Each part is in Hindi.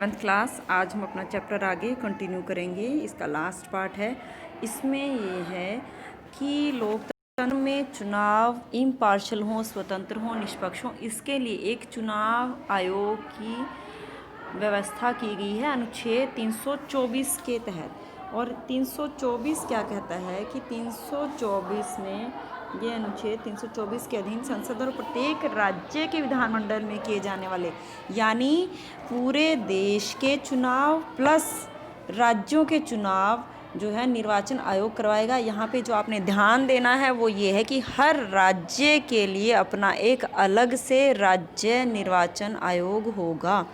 11th class. आज हम अपना चैप्टर आगे कंटिन्यू करेंगे। इसका लास्ट पार्ट है। इसमें ये है कि लोकतंत्र में चुनाव इम्पार्शल हों, स्वतंत्र हों, निष्पक्ष हों, इसके लिए एक चुनाव आयोग की व्यवस्था की गई है अनुच्छेद 324 के तहत। और 324 क्या कहता है कि 324 में ये अनुच्छेद 324 के अधीन संसद और प्रत्येक राज्य के विधानमंडल में किए जाने वाले यानी पूरे देश के चुनाव प्लस राज्यों के चुनाव जो है निर्वाचन आयोग करवाएगा। यहाँ पे जो आपने ध्यान देना है वो ये है कि हर राज्य के लिए अपना एक अलग से राज्य निर्वाचन आयोग होगा।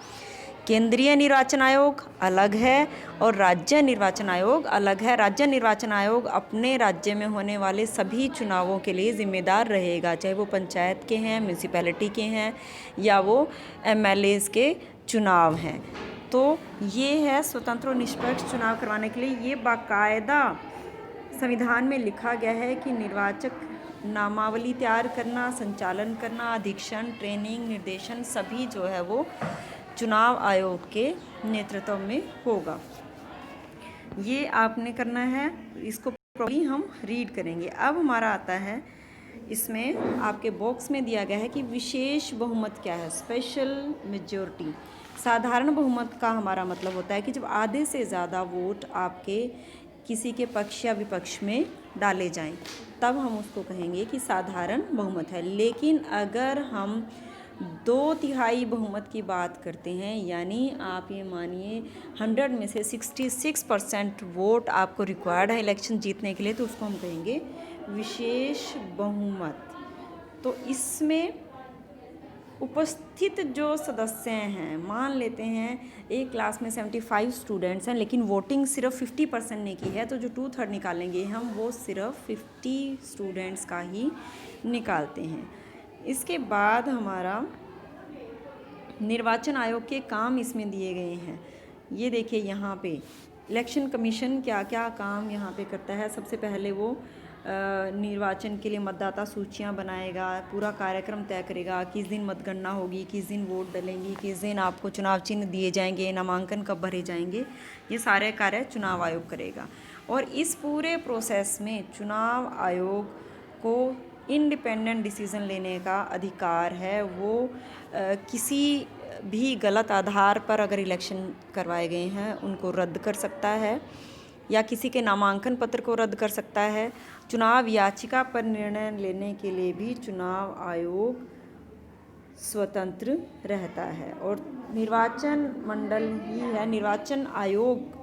केंद्रीय निर्वाचन आयोग अलग है और राज्य निर्वाचन आयोग अलग है। राज्य निर्वाचन आयोग अपने राज्य में होने वाले सभी चुनावों के लिए जिम्मेदार रहेगा, चाहे वो पंचायत के हैं, म्यूनिसिपैलिटी के हैं या वो एमएलएज के चुनाव हैं। तो ये है स्वतंत्र और निष्पक्ष चुनाव करवाने के लिए ये बाकायदा संविधान में लिखा गया है कि निर्वाचक नामावली तैयार करना, संचालन करना, अधीक्षण, ट्रेनिंग, निर्देशन सभी जो है वो चुनाव आयोग के नेतृत्व में होगा। ये आपने करना है, इसको प्रॉपर्ली हम रीड करेंगे। अब हमारा आता है, इसमें आपके बॉक्स में दिया गया है कि विशेष बहुमत क्या है, स्पेशल मेजॉरिटी। साधारण बहुमत का हमारा मतलब होता है कि जब आधे से ज़्यादा वोट आपके किसी के पक्ष या विपक्ष में डाले जाएं, तब हम उसको कहेंगे कि साधारण बहुमत है। लेकिन अगर हम 2/3 बहुमत की बात करते हैं, यानी आप ये मानिए 100 में से 66% वोट आपको रिक्वायर्ड है इलेक्शन जीतने के लिए, तो उसको हम कहेंगे विशेष बहुमत। तो इसमें उपस्थित जो सदस्य हैं, मान लेते हैं एक क्लास में 75 स्टूडेंट्स हैं लेकिन वोटिंग सिर्फ 50% ने की है, तो जो 2/3 निकालेंगे हम वो सिर्फ 50 स्टूडेंट्स का ही निकालते हैं। इसके बाद हमारा निर्वाचन आयोग के काम इसमें दिए गए हैं। ये देखिए यहाँ पे इलेक्शन कमीशन क्या क्या काम यहाँ पे करता है। सबसे पहले वो निर्वाचन के लिए मतदाता सूचियाँ बनाएगा, पूरा कार्यक्रम तय करेगा, किस दिन मतगणना होगी, किस दिन वोट डलेंगी, किस दिन आपको चुनाव चिन्ह दिए जाएंगे, नामांकन कब भरे जाएंगे, ये सारे कार्य चुनाव आयोग करेगा। और इस पूरे प्रोसेस में चुनाव आयोग को इंडिपेंडेंट डिसीज़न लेने का अधिकार है। वो किसी भी गलत आधार पर अगर इलेक्शन करवाए गए हैं उनको रद्द कर सकता है या किसी के नामांकन पत्र को रद्द कर सकता है। चुनाव याचिका पर निर्णय लेने के लिए भी चुनाव आयोग स्वतंत्र रहता है। और निर्वाचन मंडल ही है, निर्वाचन आयोग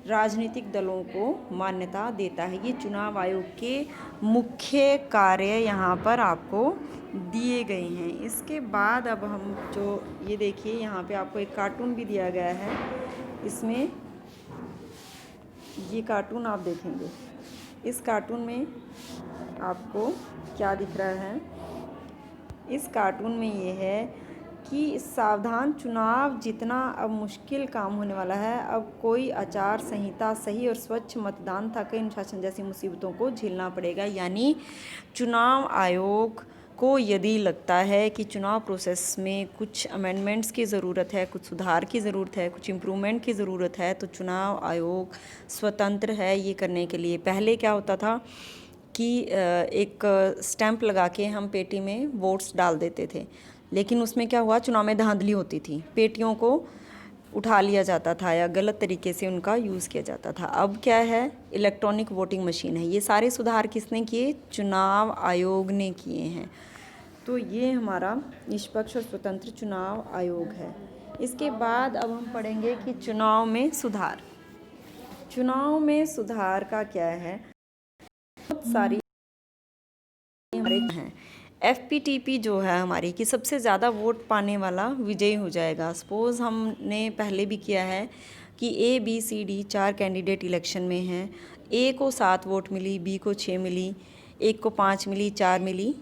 राजनीतिक दलों को मान्यता देता है। ये चुनाव आयोग के मुख्य कार्य यहाँ पर आपको दिए गए हैं। इसके बाद अब हम जो ये देखिए यहाँ पे आपको एक कार्टून भी दिया गया है। इसमें ये कार्टून आप देखेंगे, इस कार्टून में आपको क्या दिख रहा है, इस कार्टून में ये है कि सावधान चुनाव जितना अब मुश्किल काम होने वाला है। अब कोई आचार संहिता, सही और स्वच्छ मतदान तक अनुशासन जैसी मुसीबतों को झेलना पड़ेगा। यानी चुनाव आयोग को यदि लगता है कि चुनाव प्रोसेस में कुछ अमेंडमेंट्स की ज़रूरत है, कुछ सुधार की ज़रूरत है, कुछ इम्प्रूवमेंट की ज़रूरत है, तो चुनाव आयोग स्वतंत्र है ये करने के लिए। पहले क्या होता था कि एक स्टैंप लगा के हम पेटी में वोट्स डाल देते थे, लेकिन उसमें क्या हुआ, चुनाव में धांधली होती थी, पेटियों को उठा लिया जाता था या गलत तरीके से उनका यूज़ किया जाता था। अब क्या है, इलेक्ट्रॉनिक वोटिंग मशीन है। ये सारे सुधार किसने किए, चुनाव आयोग ने किए हैं। तो ये हमारा निष्पक्ष और स्वतंत्र चुनाव आयोग है। इसके बाद अब हम पढ़ेंगे कि चुनाव में सुधार। चुनाव में सुधार का क्या है, बहुत सारी हमारे हैं। FPTP जो है हमारी कि सबसे ज़्यादा वोट पाने वाला विजयी हो जाएगा। सपोज़ हमने पहले भी किया है कि ABCD 4 कैंडिडेट इलेक्शन में हैं। A को 7 वोट मिली, B को 6 मिली, एक को 5 मिली, 4 मिली,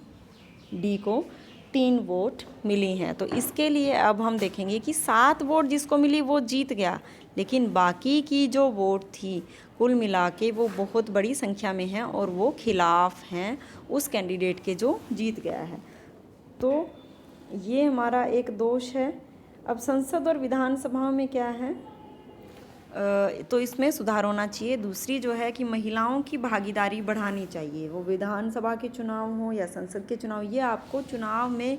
D को 3 वोट मिली हैं। तो इसके लिए अब हम देखेंगे कि 7 वोट जिसको मिली वो जीत गया, लेकिन बाकी की जो वोट थी कुल मिला के वो बहुत बड़ी संख्या में हैं और वो खिलाफ हैं उस कैंडिडेट के जो जीत गया है। तो ये हमारा एक दोष है। अब संसद और विधानसभाओं में क्या है, तो इसमें सुधार होना चाहिए। दूसरी जो है कि महिलाओं की भागीदारी बढ़ानी चाहिए, वो विधानसभा के चुनाव हो या संसद के चुनाव, ये आपको चुनाव में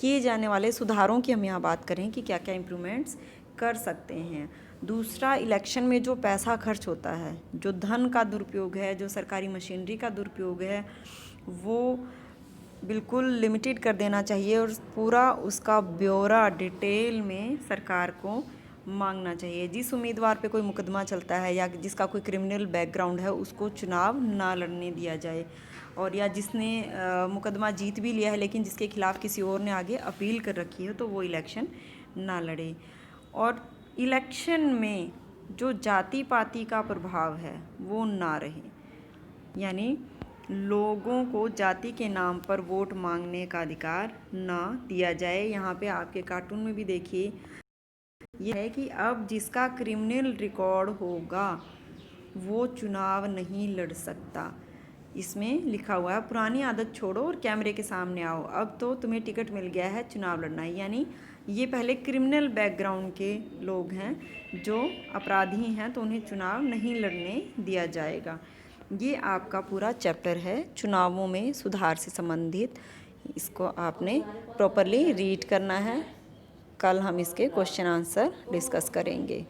किए जाने वाले सुधारों की हम यहाँ बात करें कि क्या क्या इम्प्रूवमेंट्स कर सकते हैं। दूसरा, इलेक्शन में जो पैसा खर्च होता है, जो धन का दुरुपयोग है, जो सरकारी मशीनरी का दुरुपयोग है, वो बिल्कुल लिमिटेड कर देना चाहिए और पूरा उसका ब्यौरा डिटेल में सरकार को मांगना चाहिए। जिस उम्मीदवार पे कोई मुकदमा चलता है या जिसका कोई क्रिमिनल बैकग्राउंड है उसको चुनाव ना लड़ने दिया जाए, और या जिसने मुकदमा जीत भी लिया है लेकिन जिसके खिलाफ़ किसी और ने आगे अपील कर रखी है तो वो इलेक्शन ना लड़े। और इलेक्शन में जो जाति पाति का प्रभाव है वो ना रहे, यानी लोगों को जाति के नाम पर वोट मांगने का अधिकार ना दिया जाए। यहाँ पे आपके कार्टून में भी देखिए यह है कि अब जिसका क्रिमिनल रिकॉर्ड होगा वो चुनाव नहीं लड़ सकता। इसमें लिखा हुआ है पुरानी आदत छोड़ो और कैमरे के सामने आओ, अब तो तुम्हें टिकट मिल गया है, चुनाव लड़ना है। यानी ये पहले क्रिमिनल बैकग्राउंड के लोग हैं, जो अपराधी हैं, तो उन्हें चुनाव नहीं लड़ने दिया जाएगा। ये आपका पूरा चैप्टर है चुनावों में सुधार से संबंधित। इसको आपने प्रॉपरली रीड करना है। कल हम इसके क्वेश्चन आंसर डिस्कस करेंगे।